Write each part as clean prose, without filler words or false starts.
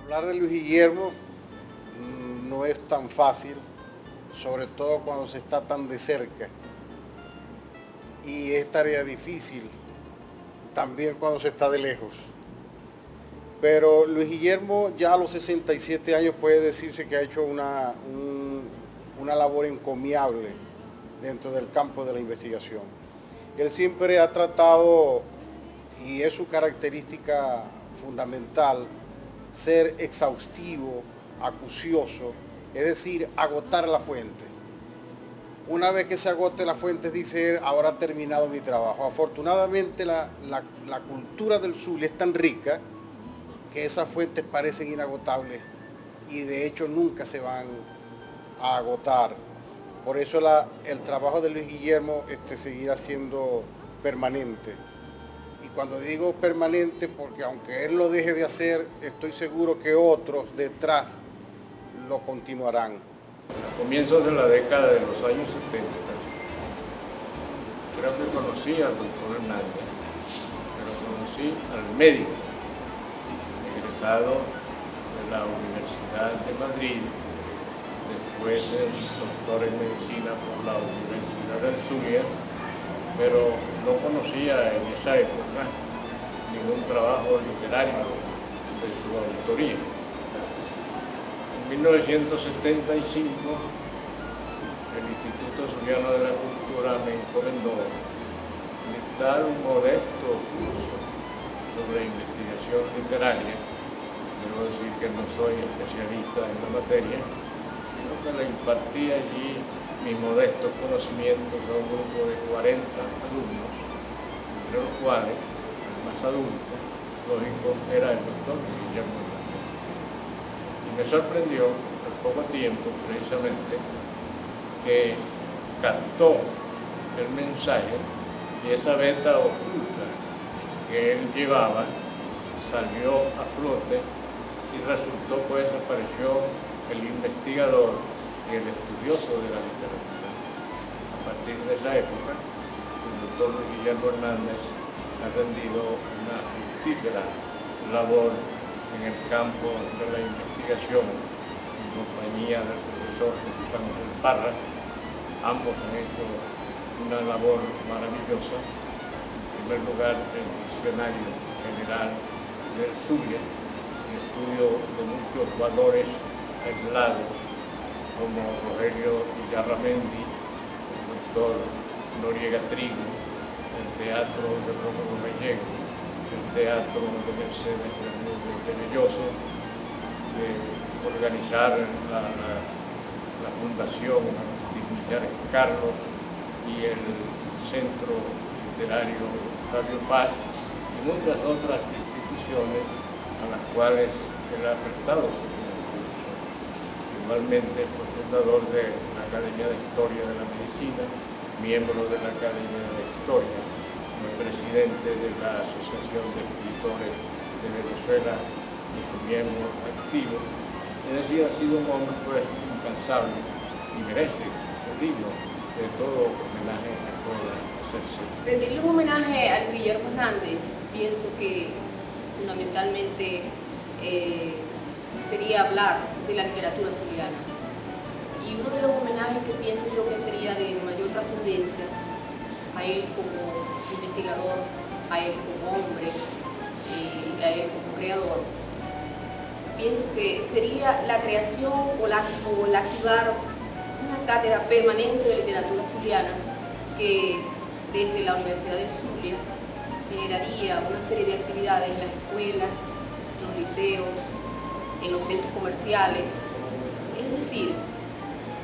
Hablar de Luis Guillermo no es tan fácil, sobre todo cuando se está tan de cerca. Y es tarea difícil también cuando se está de lejos. Pero Luis Guillermo ya a los 67 años puede decirse que ha hecho una labor encomiable dentro del campo de la investigación. Él siempre ha tratado, y es su característica fundamental, ser exhaustivo, acucioso, es decir, agotar la fuente. Una vez que se agote la fuente, dice él, ahora ha terminado mi trabajo. Afortunadamente la cultura del Zulia es tan rica que esas fuentes parecen inagotables y de hecho nunca se van a agotar. Por eso el trabajo de Luis Guillermo seguirá siendo permanente. Y cuando digo permanente, porque aunque él lo deje de hacer, estoy seguro que otros detrás lo continuarán. A comienzos de la década de los años 70, creo que conocí al doctor Hernández, pero conocí al médico, egresado de la Universidad de Madrid, después de doctor en medicina por la Universidad del Zulia, pero no conocía en esa época ningún trabajo literario de su autoría. En 1975, el Instituto Zuliano de la Cultura me encomendó dictar un modesto curso sobre investigación literaria. Debo decir que no soy especialista en la materia, sino que le impartí allí mis modestos conocimientos a un grupo de 40 alumnos, entre los cuales el más adulto, lógico, era el doctor Guillermo. Me sorprendió al poco tiempo, precisamente, que captó el mensaje y esa veta oculta que él llevaba salió a flote y resultó, pues, apareció el investigador y el estudioso de la literatura. A partir de esa época, el doctor Guillermo Hernández ha rendido una fructífera labor en el campo de la investigación en compañía del profesor Juan Parra. Ambos han hecho una labor maravillosa. En primer lugar, el diccionario general del Zulia, el estudio de muchos valores aislados, como Rogelio Villarramendi, el doctor Noriega Trigo, el teatro de Rómulo Gallego, el teatro de Mercedes Bermúdez de Belloso, de organizar la Fundación Dignidad Carlos y el Centro Literario Octavio Paz y muchas otras instituciones a las cuales él ha prestado su recursos. Igualmente fue fundador de la Academia de Historia de la Medicina, miembro de la Academia de Historia, presidente de la Asociación de Escritores de Venezuela y su miembro activo. Es decir, ha sido un hombre, pues, incansable y merece el digno de todo homenaje que pueda hacerse. Rendirle un homenaje a Guillermo Hernández, pienso que fundamentalmente sería hablar de la literatura zuliana. Y uno de los homenajes que pienso yo que sería de mayor trascendencia a él como investigador, a él como hombre y a él como creador, pienso que sería la creación o la activar una cátedra permanente de literatura zuliana que desde la Universidad del Zulia generaría una serie de actividades en las escuelas, en los liceos, en los centros comerciales, es decir,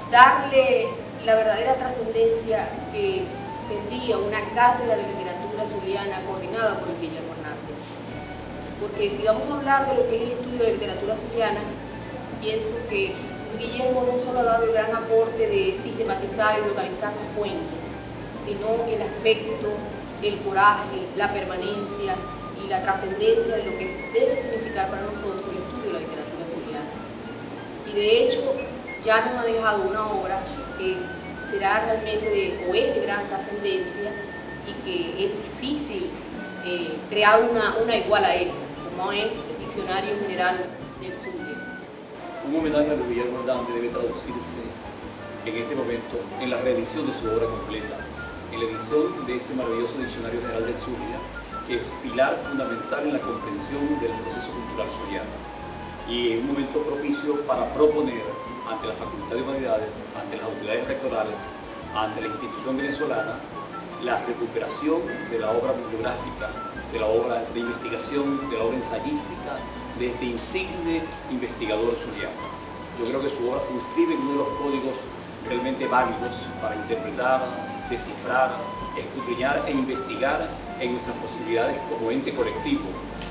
darle la verdadera trascendencia que tendría una cátedra de literatura zuliana coordinada por Guillermo Hernández. Porque si vamos a hablar de lo que es el estudio de literatura zuliana, pienso que Guillermo no solo ha dado el gran aporte de sistematizar y organizar las fuentes, sino el aspecto, el coraje, la permanencia y la trascendencia de lo que debe significar para nosotros el estudio de la literatura zuliana. Y de hecho, ya nos ha dejado una obra que será realmente o es de gran trascendencia y que es difícil crear una igual a esa, como es el Diccionario General del Zulia. Un homenaje a Luis Guillermo Hernández debe traducirse en este momento en la reedición de su obra completa, en la edición de ese maravilloso diccionario real del Zulia, que es pilar fundamental en la comprensión del proceso cultural zuliano. Y en un momento propicio para proponer ante la Facultad de Humanidades, ante las autoridades rectorales, ante la institución venezolana, la recuperación de la obra bibliográfica, de la obra de investigación, de la obra ensayística de este insigne investigador zuliano. Yo creo que su obra se inscribe en uno de los códigos realmente válidos para interpretar, descifrar, escudriñar e investigar en nuestras posibilidades como ente colectivo.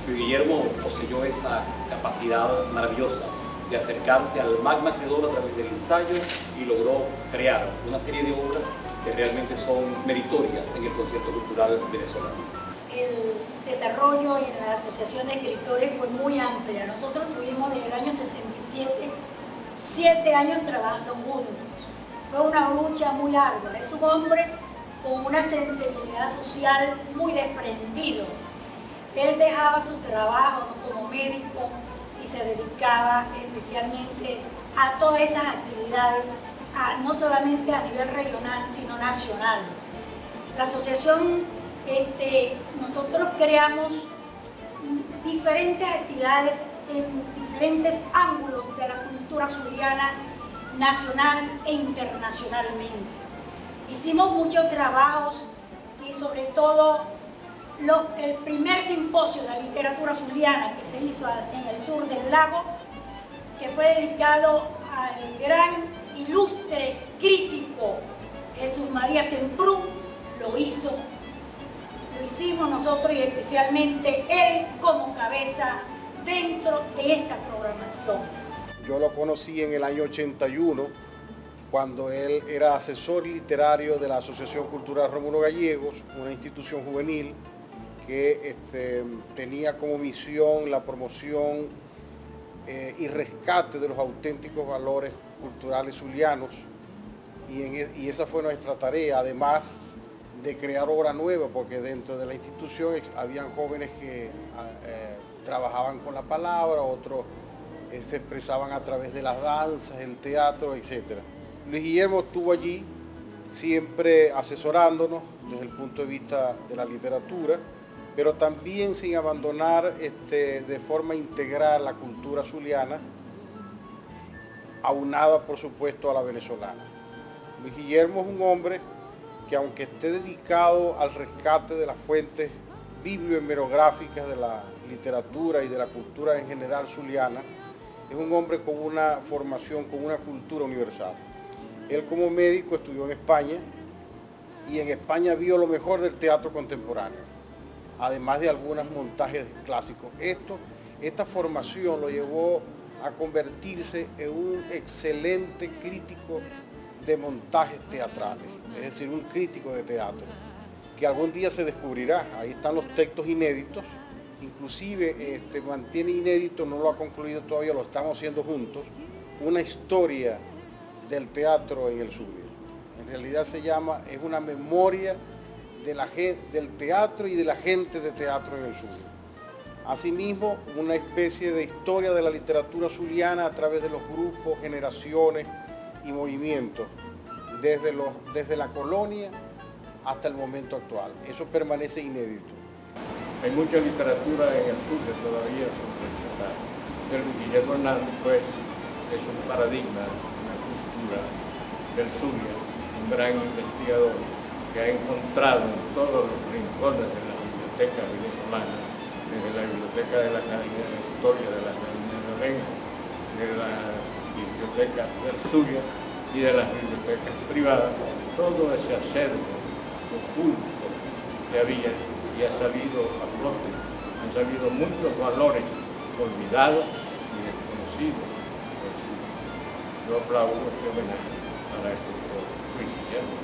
Luis Guillermo poseyó esa capacidad maravillosa de acercarse al magma creador a través del ensayo y logró crear una serie de obras que realmente son meritorias en el concierto cultural venezolano. El desarrollo en la Asociación de Escritores fue muy amplia. Nosotros tuvimos desde el año 67 7 años trabajando juntos. Fue una lucha muy ardua. Es un hombre con una sensibilidad social muy desprendido. Él dejaba su trabajo como médico y se dedicaba especialmente a todas esas actividades, no solamente a nivel regional, sino nacional. La asociación, nosotros creamos diferentes actividades en diferentes ángulos de la cultura zuliana, nacional e internacionalmente. Hicimos muchos trabajos y sobre todo el primer simposio de la literatura zuliana que se hizo en el sur del lago, que fue dedicado al gran, ilustre crítico Jesús María Semprún, lo hicimos nosotros y especialmente él como cabeza dentro de esta programación. Yo lo conocí en el año 81, cuando él era asesor literario de la Asociación Cultural Rómulo Gallegos, una institución juvenil que tenía como misión la promoción y rescate de los auténticos valores culturales zulianos, y esa fue nuestra tarea, además de crear obra nueva, porque dentro de la institución habían jóvenes que trabajaban con la palabra, otros se expresaban a través de las danzas, el teatro, etc. Luis Guillermo estuvo allí siempre asesorándonos desde el punto de vista de la literatura, pero también sin abandonar de forma integral la cultura zuliana, aunada por supuesto a la venezolana. Luis Guillermo es un hombre que, aunque esté dedicado al rescate de las fuentes bibliohemerográficas de la literatura y de la cultura en general zuliana, es un hombre con una formación, con una cultura universal. Él como médico estudió en España y en España vio lo mejor del teatro contemporáneo, además de algunos montajes clásicos. Esta formación lo llevó a convertirse en un excelente crítico de montajes teatrales, es decir, un crítico de teatro, que algún día se descubrirá. Ahí están los textos inéditos, inclusive mantiene inédito, no lo ha concluido todavía, lo estamos haciendo juntos, una historia del teatro en el Zulia. En realidad es una memoria de del teatro y de la gente de teatro en el Zulia. Asimismo, una especie de historia de la literatura zuliana a través de los grupos, generaciones y movimientos, desde la colonia hasta el momento actual. Eso permanece inédito. Hay mucha literatura en el sur que todavía son rescatadas. Luis Guillermo Hernández, pues, es un paradigma, una cultura del Zulia, un gran investigador que ha encontrado en todos los rincones de la biblioteca venezolana, desde la biblioteca de la Academia de Historia de la Academia de Lorenzo, de la biblioteca del Zulia y de las bibliotecas privadas, todo ese acervo oculto que había y ha salido a flote, han salido muchos valores olvidados y desconocidos del Zulia. Yo aplaudo este homenaje para el doctor Luis Guillermo.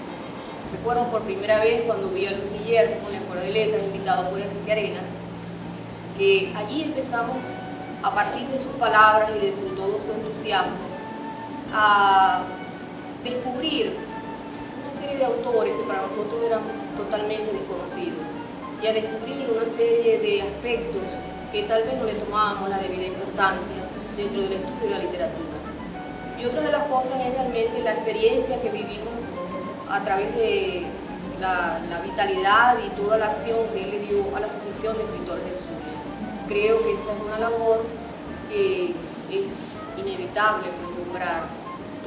Recuerdo por primera vez cuando vi a Luis Guillermo con el Coro de Letras, invitado por Enrique Arenas, que allí empezamos, a partir de sus palabras y de todo su entusiasmo, a descubrir una serie de autores que para nosotros eran totalmente desconocidos y a descubrir una serie de aspectos que tal vez no le tomábamos la debida importancia dentro del estudio de la literatura. Y otra de las cosas es realmente la experiencia que vivimos a través de la vitalidad y toda la acción que él le dio a la Asociación de Escritores del Zulia. Creo que esa es una labor que es inevitable nombrar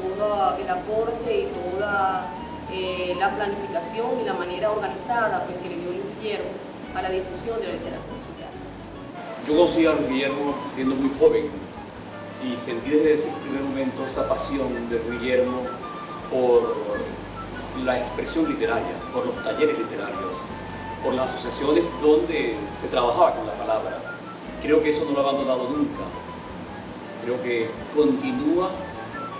todo el aporte y toda la planificación y la manera organizada pues, que le dio Luis Guillermo a la difusión de la literatura zuliana. Yo conocí a Luis Guillermo siendo muy joven y sentí desde ese primer momento esa pasión de Luis Guillermo por la expresión literaria, por los talleres literarios, por las asociaciones donde se trabajaba con la palabra. Creo que eso no lo ha abandonado nunca. Creo que continúa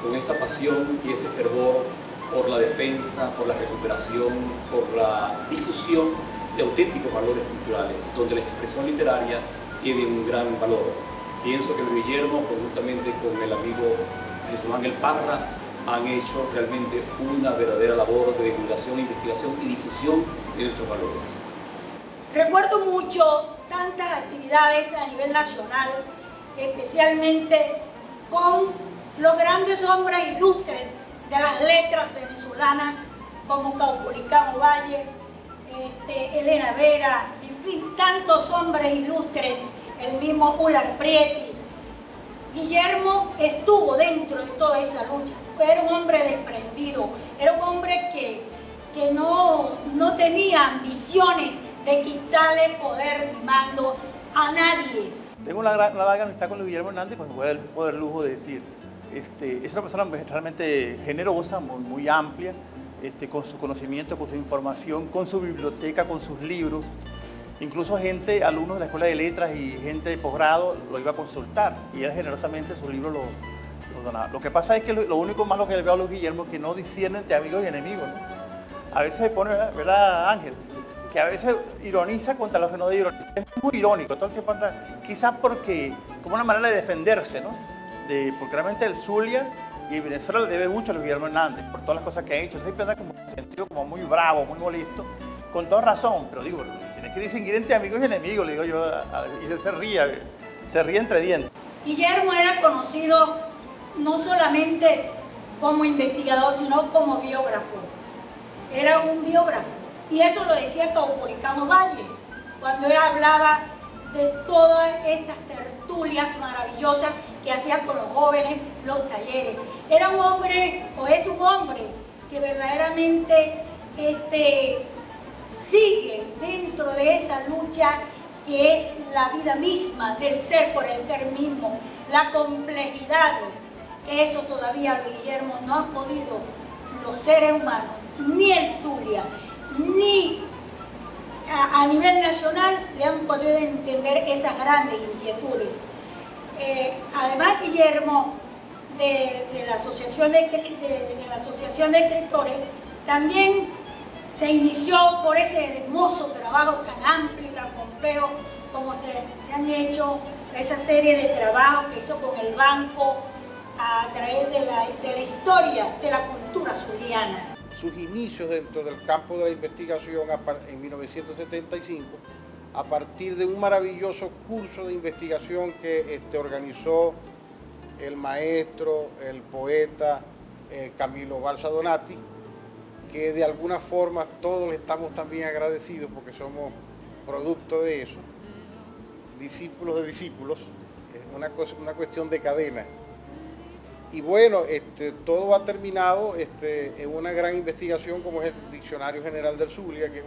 con esa pasión y ese fervor por la defensa, por la recuperación, por la difusión de auténticos valores culturales, donde la expresión literaria tiene un gran valor. Pienso que Luis Guillermo, conjuntamente con el amigo Jesús Ángel Parra, han hecho realmente una verdadera labor de divulgación, investigación y difusión de nuestros valores. Recuerdo mucho tantas actividades a nivel nacional, especialmente con los grandes hombres ilustres de las letras venezolanas, como Caupolicán Ovalle, Elena Vera, en fin, tantos hombres ilustres, el mismo Ular Prieti. Guillermo estuvo dentro de toda esa lucha, era un hombre desprendido, era un hombre que no tenía ambiciones de quitarle poder ni mando a nadie. Tengo una larga amistad con Luis Guillermo Hernández, pues me puedo dar el lujo de decir, es una persona realmente generosa, muy amplia, con su conocimiento, con su información, con su biblioteca, con sus libros. Incluso alumnos de la Escuela de Letras y gente de posgrado lo iba a consultar y él generosamente sus libros los donaba. Lo que pasa es que lo único malo que le veo a Luis Guillermo es que no discierne entre amigos y enemigos, ¿no? A veces se pone, ¿verdad, Ángel? Que a veces ironiza contra los que no debe ironizar. Es muy irónico, todo el tiempo anda, quizás porque, como una manera de defenderse, ¿no? Porque realmente el Zulia y Venezuela le debe mucho a Luis Guillermo Hernández por todas las cosas que ha hecho. Siempre anda como sentido como muy bravo, muy molesto, con toda razón, pero digo, tienes que distinguir entre amigos y enemigos, le digo yo, y él se ríe entre dientes. Guillermo era conocido no solamente como investigador, sino como biógrafo. Era un biógrafo. Y eso lo decía Caupolicán Ovalle, cuando él hablaba de todas estas tertulias maravillosas que hacía con los jóvenes, los talleres. Era un hombre, o es un hombre, que verdaderamente sigue dentro de esa lucha que es la vida misma del ser por el ser mismo, la complejidad, que eso todavía Luis Guillermo no han podido los seres humanos, ni el Zulia, ni a nivel nacional le han podido entender esas grandes inquietudes. Además, Guillermo, de la Asociación de Escritores, también se inició por ese hermoso trabajo tan amplio y tan complejo como se han hecho esa serie de trabajos que hizo con el Banco a través de la historia de la cultura zuliana. Sus inicios dentro del campo de la investigación en 1975, a partir de un maravilloso curso de investigación que organizó el maestro, el poeta Camilo Balsa Donati, que de alguna forma todos le estamos también agradecidos porque somos producto de eso, discípulos de discípulos, es una cuestión de cadena. Y bueno, todo ha terminado en una gran investigación como es el Diccionario General del Zulia, que es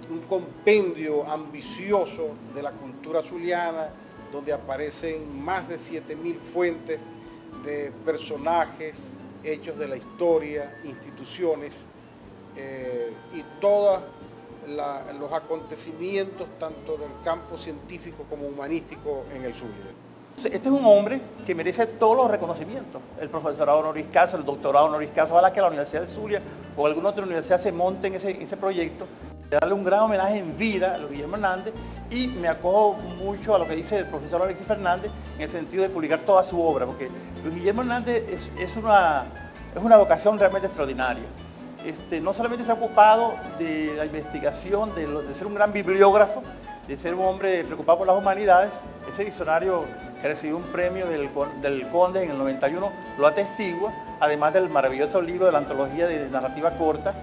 un compendio ambicioso de la cultura zuliana, donde aparecen más de 7.000 fuentes de personajes, hechos de la historia, instituciones y todos los acontecimientos tanto del campo científico como humanístico en el Zulia. Este es un hombre que merece todos los reconocimientos, el profesorado honoris causa, el doctorado honoris causa. Ojalá que la Universidad de Zulia o alguna otra universidad se monte en ese proyecto, de darle un gran homenaje en vida a Luis Guillermo Hernández, y me acojo mucho a lo que dice el profesor Alexis Fernández en el sentido de publicar toda su obra, porque Luis Guillermo Hernández es una vocación realmente extraordinaria. No solamente se ha ocupado de la investigación, de ser un gran bibliógrafo, de ser un hombre preocupado por las humanidades. Ese diccionario que recibió un premio del Conde en el 91, lo atestigua, además del maravilloso libro de la antología de narrativa corta.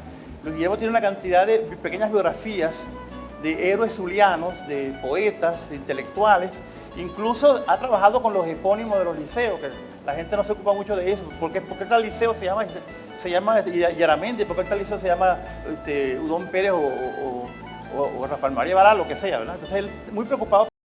Luis Guillermo tiene una cantidad de pequeñas biografías de héroes zulianos, de poetas, de intelectuales, incluso ha trabajado con los epónimos de los liceos, que la gente no se ocupa mucho de eso. ¿Por qué tal liceo se llama Yaramendi? ¿Por qué tal liceo se llama Udón Pérez o Rafael María Baral, lo que sea, ¿verdad? Entonces él muy preocupado